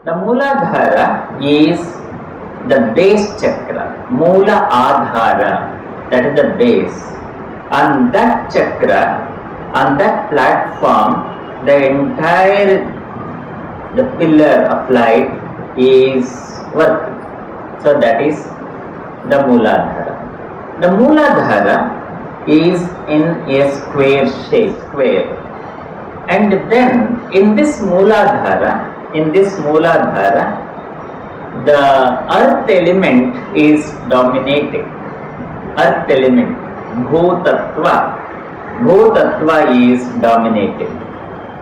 The Muladhara is the base chakra, Mula Adhara, that is the base. On that chakra, on that platform, the entire the pillar of light is working. So that is the Muladhara. The Muladhara is in a square shape, square. And then in this Muladhara, the earth element is dominating. Earth element, Bhutattva. Bhutattva is dominating.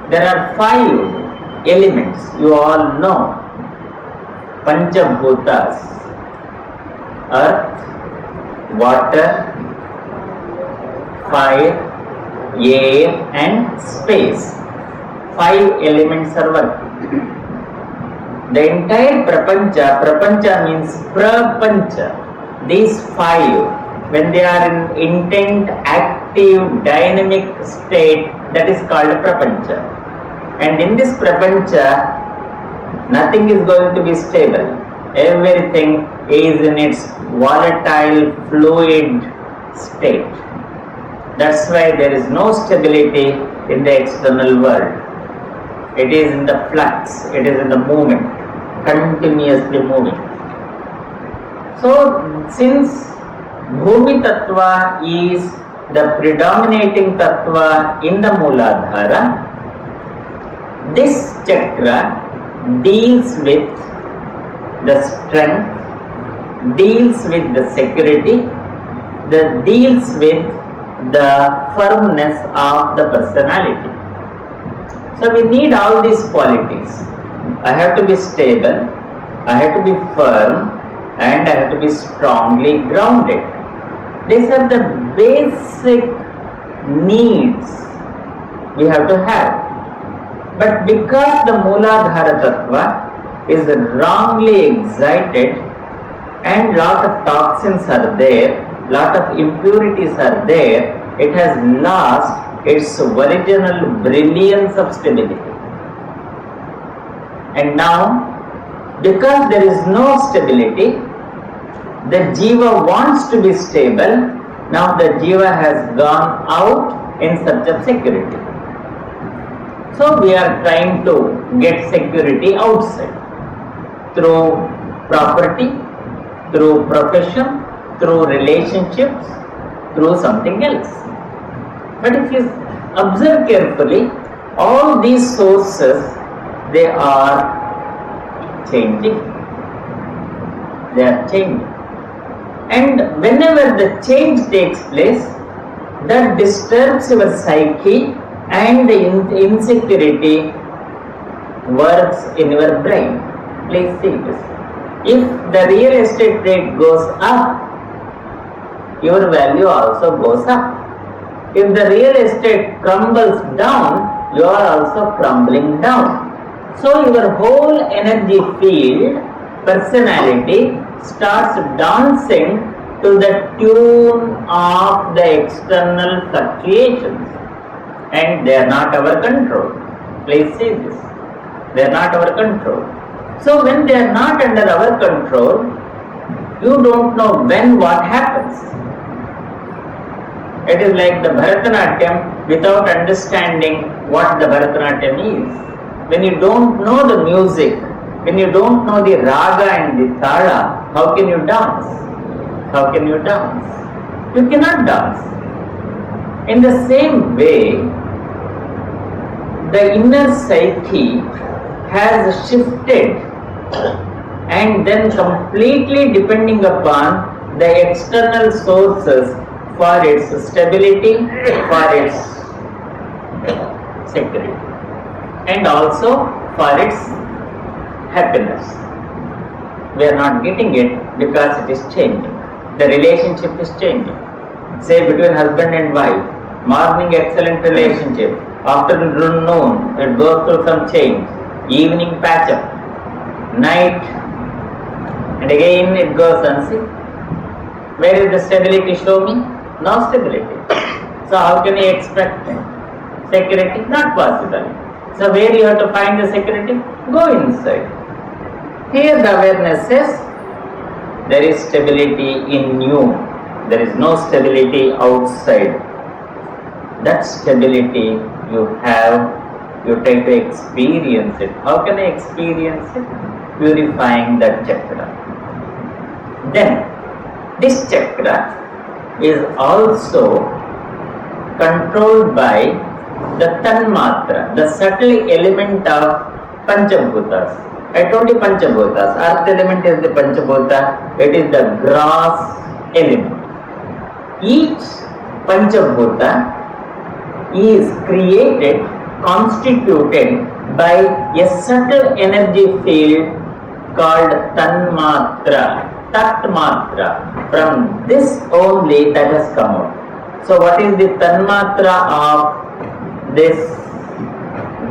There are 5 elements, you all know. Panchabhutas: earth, water, fire, air and space. 5 elements are working. The entire prapancha means prapancha. These 5, when they are in intent, active, dynamic state, that is called prapancha. And in this prapancha, nothing is going to be stable. Everything is in its volatile, fluid state. That's why there is no stability in the external world. It is in the flux, it is in the movement, continuously moving. So, since Bhumi Tattva is the predominating Tattva in the Muladhara, this chakra deals with the strength, deals with the security, deals with the firmness of the personality. So we need all these qualities. I have to be stable, I have to be firm, and I have to be strongly grounded. These are the basic needs we have to have. But because the Muladhara Tattva is wrongly excited and lot of toxins are there, lot of impurities are there, it has lost its original brilliance of stability. And now, because there is no stability, the Jiva wants to be stable. Now the Jiva has gone out in search of security. So we are trying to get security outside through property, through profession, through relationships, through something else. But if you observe carefully, all these sources, they are changing. They are changing. And whenever the change takes place, that disturbs your psyche and the insecurity works in your brain. Please see this. If the real estate rate goes up, your value also goes up. If the real estate crumbles down, you are also crumbling down. So your whole energy field, personality starts dancing to the tune of the external fluctuations. And they are not our control. Please see this. They are not our control. So when they are not under our control, you don't know when what happens. It is like the Bharatanatyam without understanding what the Bharatanatyam is. When you don't know the music, when you don't know the raga and the tala, how can you dance? How can you dance? You cannot dance. In the same way, the inner psyche has shifted and then completely depending upon the external sources for its stability, for its security, and also for its happiness. We are not getting it because it is changing. The relationship is changing. Say between husband and wife, morning excellent relationship, afternoon noon it goes through some change, evening patch up, night, and again it goes unseen. Where is the stability? Show me. No stability. So how can you expect security? Not possible. So where you have to find the security? Go inside. Here the awareness says there is stability in you. There is no stability outside. That stability you have, you try to experience it. How can I experience it? Purifying that chakra. Then, this chakra is also controlled by the Tanmatra, the subtle element of Panchabhutas. I told you Panchabhutas. Earth element is the Panchabhuta. It is the gross element. Each Panchabhuta is created, constituted by a subtle energy field called Tanmatra, Tatmatra. From this only that has come out. So what is the Tanmatra of this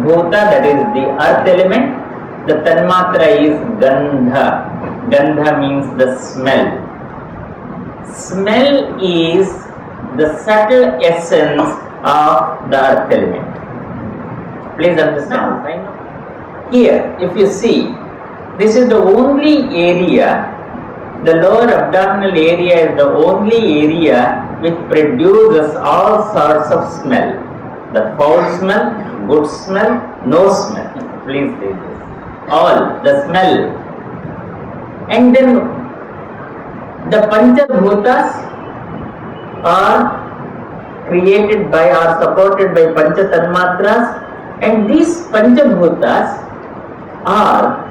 Bhuta, that is the earth element? The Tanmatra is Gandha. Gandha means the smell. Smell is the subtle essence of the earth element. Please understand. Here, if you see, this is the only area, the lower abdominal area is the only area which produces all sorts of smell. The foul smell, good smell, no smell. Please read this. All, the smell. And then the Panchabhutas are created by or supported by Pancha Tanmatras, and these Panchabhutas are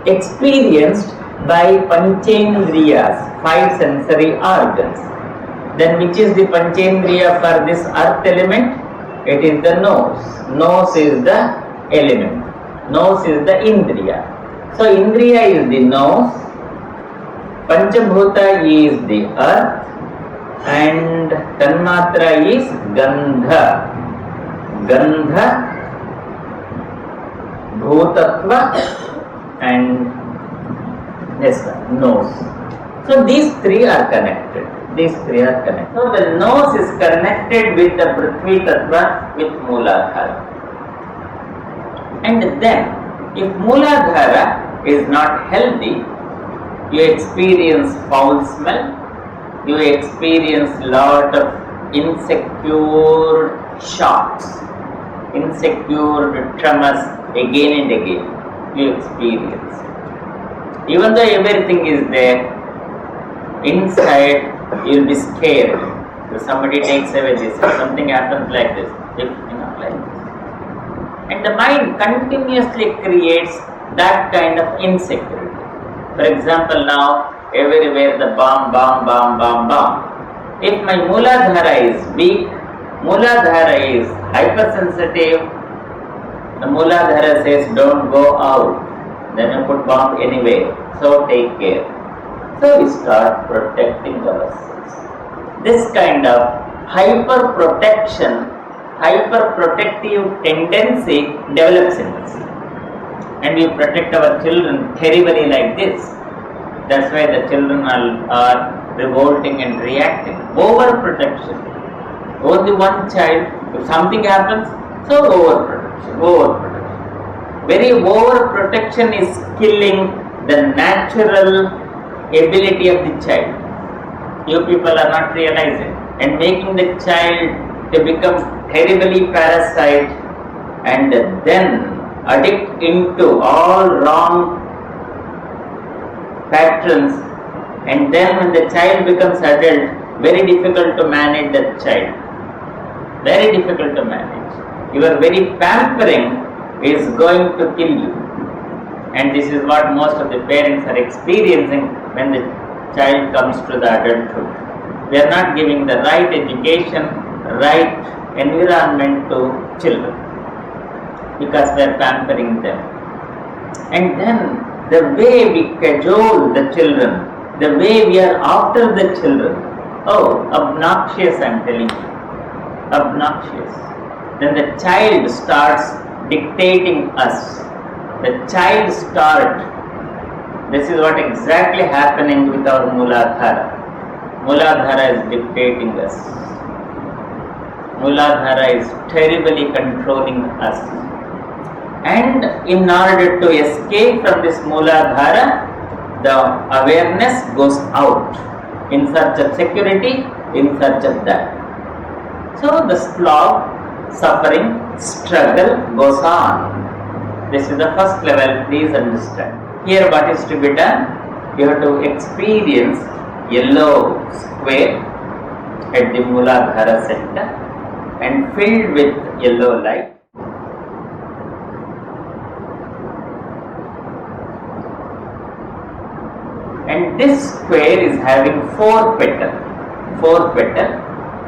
experienced by Panchendriyas, 5 sensory organs. Then which is the Panchendriya for this earth element? It is the nose. Nose is the element. Nose is the Indriya. So Indriya is the nose, Panchabhuta is the earth, and Tanmatra is Gandha. Gandha, Bhutatva, and nose. So these three are connected. So the nose is connected with the Prithvi Tattva with Muladhara. And then, if Muladhara is not healthy, you experience foul smell, you experience lot of insecure shocks, insecure tremors again and again. You experience. Even though everything is there, inside you will be scared. If somebody takes away this, if something happens like this, like this. And the mind continuously creates that kind of insecurity. For example, now everywhere the bomb. If my Muladhara is weak, Muladhara is hypersensitive, the Muladhara says don't go out. Then you put bomb anyway. So take care. So we start protecting ourselves. This kind of hyperprotective tendency develops in us. And we protect our children terribly like this. That's why the children are revolting and reacting. Overprotection. Only one child, if something happens, so overprotection. Very overprotection is killing the natural ability of the child. You people are not realizing, and making the child to become terribly parasite and then addict into all wrong patterns, and then when the child becomes adult, very difficult to manage that child. Very difficult to manage. Your very pampering is going to kill you. And this is what most of the parents are experiencing when the child comes to the adulthood. They are not giving the right education, right environment to children because they are pampering them. And then the way we cajole the children, the way we are after the children, obnoxious, I am telling you. Obnoxious. Then the child starts dictating us. The child this is what exactly happening with our Muladhara. Muladhara is dictating us. Muladhara is terribly controlling us. And in order to escape from this Muladhara, the awareness goes out in search of security, in search of that. So the slog, suffering, struggle goes on. This is the first level, please understand. Here what is to be done? You have to experience yellow square at the Muladhara center and filled with yellow light. And this square is having four petals,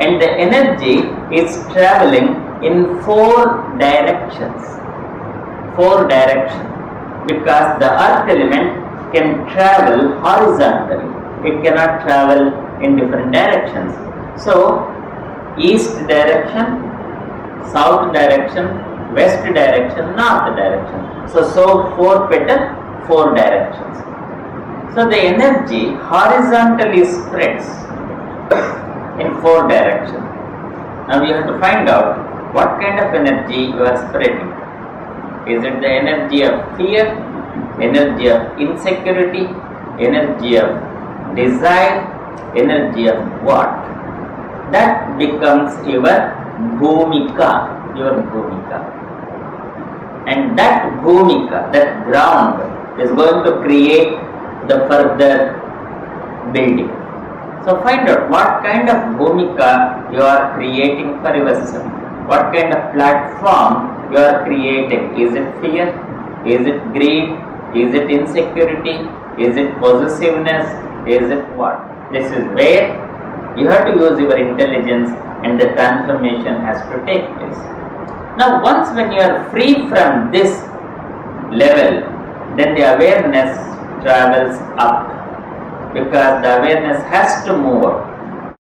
and the energy is traveling in four directions, because the earth element can travel horizontally, it cannot travel in different directions. So, east direction, south direction, west direction, north direction. So four petals, four directions. So the energy horizontally spreads in four directions. Now you have to find out what kind of energy you are spreading. Is it the energy of fear, energy of insecurity, energy of desire, energy of what? That becomes your bhumika. And that bhumika, that ground, is going to create the further building. So find out what kind of bhumika you are creating for yourself. What kind of platform you are creating. Is it fear? Is it greed? Is it insecurity? Is it possessiveness? Is it what? This is where you have to use your intelligence and the transformation has to take place. Now once when you are free from this level, then the awareness travels up, because the awareness has to move up.